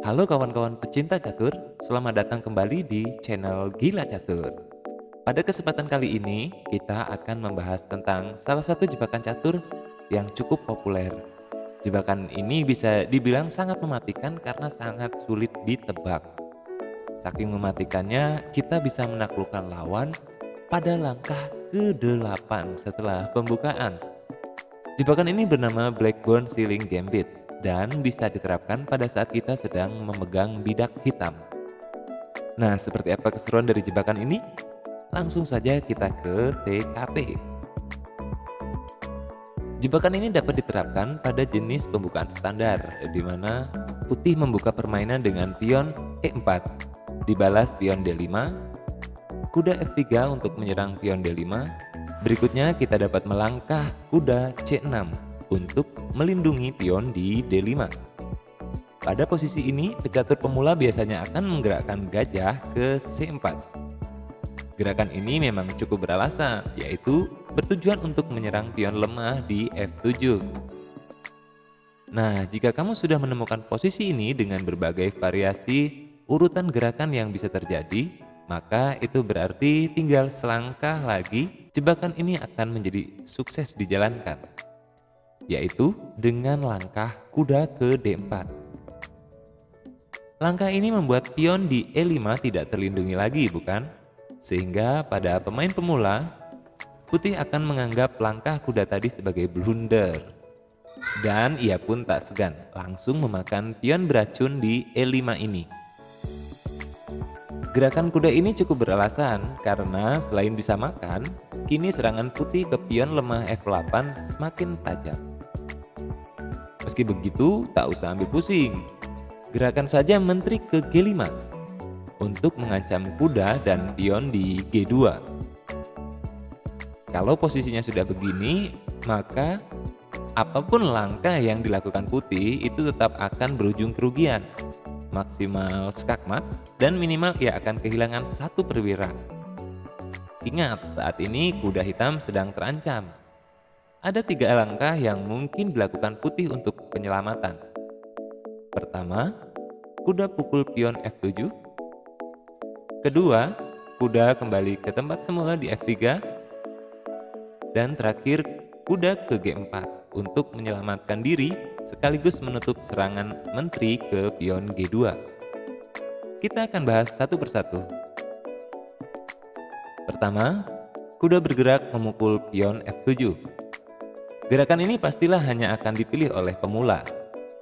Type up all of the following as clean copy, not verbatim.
Halo kawan-kawan pecinta catur, selamat datang kembali di channel Gila Catur. Pada kesempatan kali ini, kita akan membahas tentang salah satu jebakan catur yang cukup populer. Jebakan ini bisa dibilang sangat mematikan karena sangat sulit ditebak. Saking mematikannya, kita bisa menaklukkan lawan pada langkah ke-8 setelah pembukaan. Jebakan ini bernama Blackbone Ceiling Gambit dan bisa diterapkan pada saat kita sedang memegang bidak hitam. Nah, seperti apa keseruan dari jebakan ini? Langsung saja kita ke TKP. Jebakan ini dapat diterapkan pada jenis pembukaan standar, di mana putih membuka permainan dengan pion E4, dibalas pion D5, kuda F3 untuk menyerang pion D5. Berikutnya kita dapat melangkah kuda C6 untuk melindungi pion di D5. Pada posisi ini, pecatur pemula biasanya akan menggerakkan gajah ke C4. Gerakan ini memang cukup beralasan, yaitu bertujuan untuk menyerang pion lemah di F7. Nah, jika kamu sudah menemukan posisi ini dengan berbagai variasi urutan gerakan yang bisa terjadi, maka itu berarti tinggal selangkah lagi jebakan ini akan menjadi sukses dijalankan, yaitu dengan langkah kuda ke D4. Langkah ini membuat pion di E5 tidak terlindungi lagi, bukan? Sehingga pada pemain pemula, putih akan menganggap langkah kuda tadi sebagai blunder. Dan ia pun tak segan langsung memakan pion beracun di E5 ini. Gerakan kuda ini cukup beralasan karena selain bisa makan, kini serangan putih ke pion lemah F8 semakin tajam. Meski begitu, tak usah ambil pusing. Gerakan saja menteri ke G5 untuk mengancam kuda dan pion di G2. Kalau posisinya sudah begini, maka apapun langkah yang dilakukan putih itu tetap akan berujung kerugian. Maksimal skakmat dan minimal ia akan kehilangan satu perwira. Ingat, saat ini kuda hitam sedang terancam. Ada 3 langkah yang mungkin dilakukan putih untuk penyelamatan. Pertama, kuda pukul pion F7. Kedua, kuda kembali ke tempat semula di F3. Dan terakhir, kuda ke G4 untuk menyelamatkan diri sekaligus menutup serangan menteri ke pion G2. Kita akan bahas satu persatu. Pertama, kuda bergerak memukul pion F7. Gerakan ini pastilah hanya akan dipilih oleh pemula.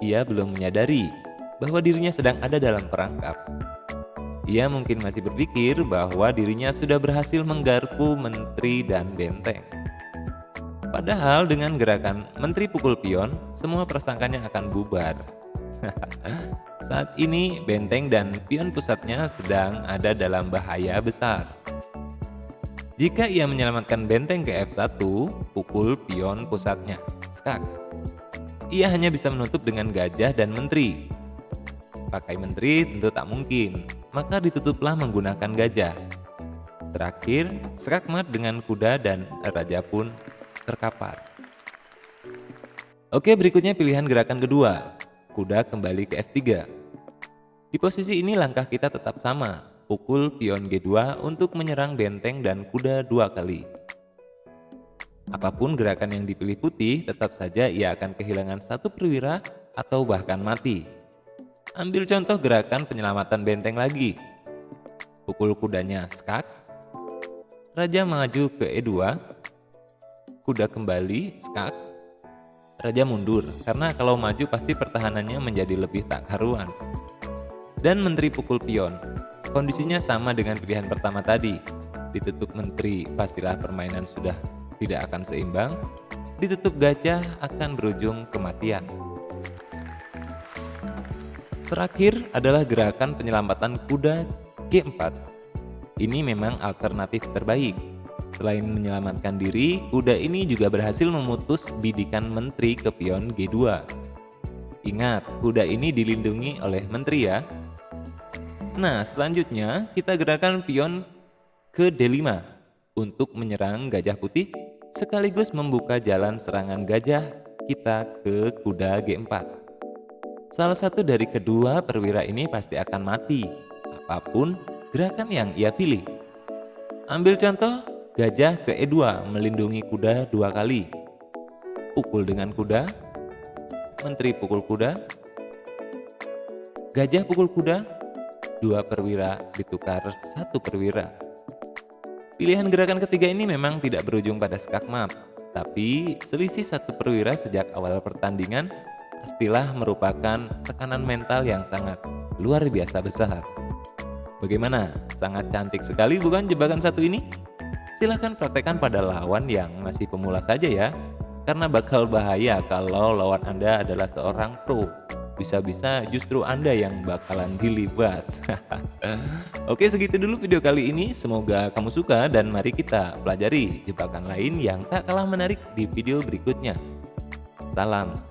Ia belum menyadari bahwa dirinya sedang ada dalam perangkap. Ia mungkin masih berpikir bahwa dirinya sudah berhasil menggarpu menteri dan benteng. Padahal dengan gerakan menteri pukul pion, semua persangkanya akan bubar. Saat ini benteng dan pion pusatnya sedang ada dalam bahaya besar. Jika ia menyelamatkan benteng ke F1, pukul pion pusatnya, skak. Ia hanya bisa menutup dengan gajah dan menteri. Pakai menteri tentu tak mungkin, maka ditutuplah menggunakan gajah. Terakhir, skakmat dengan kuda dan raja pun terkapar. Oke, berikutnya pilihan gerakan kedua. Kuda kembali ke F3. Di posisi ini langkah kita tetap sama, pukul pion G2 untuk menyerang benteng dan kuda 2 kali. Apapun gerakan yang dipilih putih, tetap saja ia akan kehilangan satu perwira atau bahkan mati. Ambil contoh gerakan penyelamatan benteng lagi. Pukul kudanya skak, raja maju ke E2, kuda kembali skak, raja mundur karena kalau maju pasti pertahanannya menjadi lebih tak karuan. Dan menteri pukul pion. Kondisinya sama dengan pilihan pertama tadi. Ditutup menteri, pastilah permainan sudah tidak akan seimbang. Ditutup gajah akan berujung kematian. Terakhir adalah gerakan penyelamatan kuda G4. Ini memang alternatif terbaik. Selain menyelamatkan diri, kuda ini juga berhasil memutus bidikan menteri ke pion G2. Ingat, kuda ini dilindungi oleh menteri ya. Nah, selanjutnya kita gerakan pion ke D5 untuk menyerang gajah putih sekaligus membuka jalan serangan gajah kita ke kuda G4. Salah satu dari kedua perwira ini pasti akan mati, apapun gerakan yang ia pilih. Ambil contoh, gajah ke E2 melindungi kuda 2 kali. Pukul dengan kuda, menteri pukul kuda, gajah pukul kuda, 2 perwira ditukar 1 perwira. Pilihan gerakan ketiga ini memang tidak berujung pada skakmat, tapi selisih 1 perwira sejak awal pertandingan pastilah merupakan tekanan mental yang sangat luar biasa besar. Bagaimana? Sangat cantik sekali bukan jebakan satu ini? Silahkan praktekkan pada lawan yang masih pemula saja ya, karena bakal bahaya kalau lawan Anda adalah seorang pro. Bisa-bisa justru Anda yang bakalan dilibas. Oke, segitu dulu video kali ini. Semoga kamu suka dan mari kita pelajari jebakan lain yang tak kalah menarik di video berikutnya. Salam